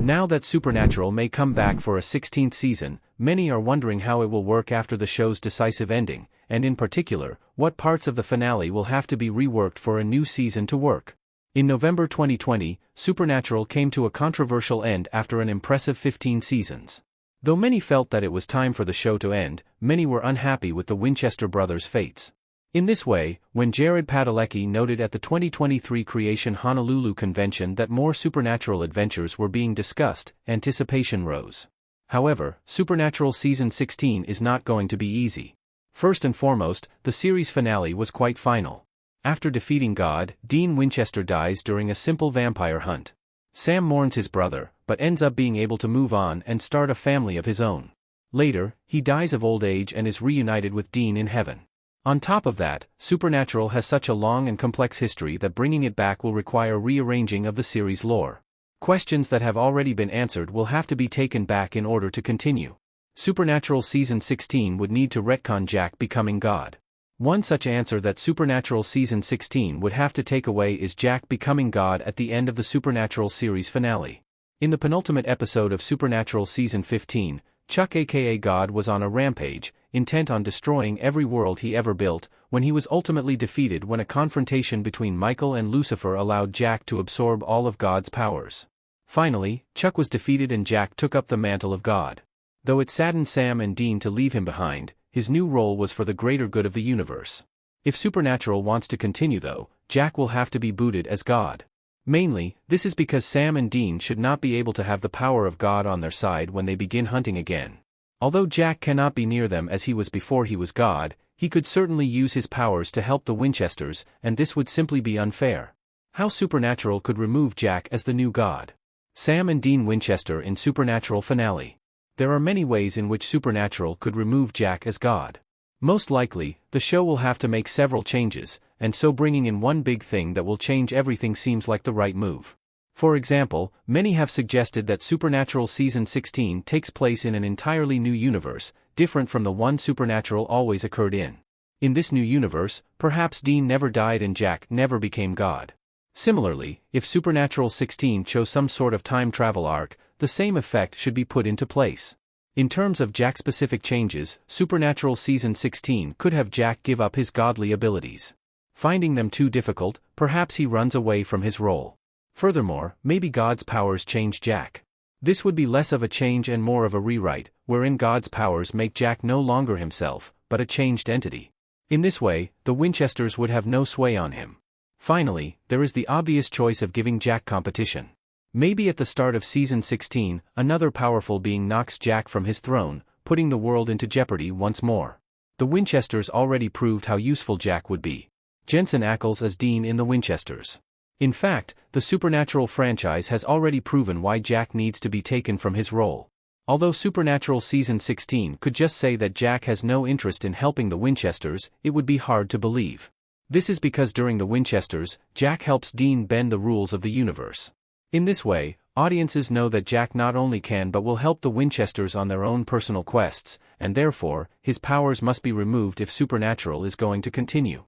Now that Supernatural may come back for a 16th season, many are wondering how it will work after the show's decisive ending, and in particular, what parts of the finale will have to be reworked for a new season to work. In November 2020, Supernatural came to a controversial end after an impressive 15 seasons. Though many felt that it was time for the show to end, many were unhappy with the Winchester brothers' fates. In this way, when Jared Padalecki noted at the 2023 Creation Honolulu convention that more Supernatural adventures were being discussed, anticipation rose. However, Supernatural Season 16 is not going to be easy. First and foremost, the series finale was quite final. After defeating God, Dean Winchester dies during a simple vampire hunt. Sam mourns his brother, but ends up being able to move on and start a family of his own. Later, he dies of old age and is reunited with Dean in heaven. On top of that, Supernatural has such a long and complex history that bringing it back will require rearranging of the series' lore. Questions that have already been answered will have to be taken back in order to continue. Supernatural Season 16 would need to retcon Jack becoming God. One such answer that Supernatural Season 16 would have to take away is Jack becoming God at the end of the Supernatural series finale. In the penultimate episode of Supernatural Season 15, Chuck aka God was on a rampage, intent on destroying every world he ever built, when he was ultimately defeated when a confrontation between Michael and Lucifer allowed Jack to absorb all of God's powers. Finally, Chuck was defeated and Jack took up the mantle of God. Though it saddened Sam and Dean to leave him behind, his new role was for the greater good of the universe. If Supernatural wants to continue though, Jack will have to be booted as God. Mainly, this is because Sam and Dean should not be able to have the power of God on their side when they begin hunting again. Although Jack cannot be near them as he was before he was God, he could certainly use his powers to help the Winchesters, and this would simply be unfair. How Supernatural could remove Jack as the new God. Sam and Dean Winchester in Supernatural finale. There are many ways in which Supernatural could remove Jack as God. Most likely, the show will have to make several changes, and so bringing in one big thing that will change everything seems like the right move. For example, many have suggested that Supernatural Season 16 takes place in an entirely new universe, different from the one Supernatural always occurred in. In this new universe, perhaps Dean never died and Jack never became God. Similarly, if Supernatural 16 chose some sort of time travel arc, the same effect should be put into place. In terms of Jack-specific changes, Supernatural Season 16 could have Jack give up his godly abilities. Finding them too difficult, perhaps he runs away from his role. Furthermore, maybe God's powers change Jack. This would be less of a change and more of a rewrite, wherein God's powers make Jack no longer himself, but a changed entity. In this way, the Winchesters would have no sway on him. Finally, there is the obvious choice of giving Jack competition. Maybe at the start of Season 16, another powerful being knocks Jack from his throne, putting the world into jeopardy once more. The Winchesters already proved how useful Jack would be. Jensen Ackles as Dean in the Winchesters. In fact, the Supernatural franchise has already proven why Jack needs to be taken from his role. Although Supernatural Season 16 could just say that Jack has no interest in helping the Winchesters, it would be hard to believe. This is because during the Winchesters, Jack helps Dean bend the rules of the universe. In this way, audiences know that Jack not only can but will help the Winchesters on their own personal quests, and therefore, his powers must be removed if Supernatural is going to continue.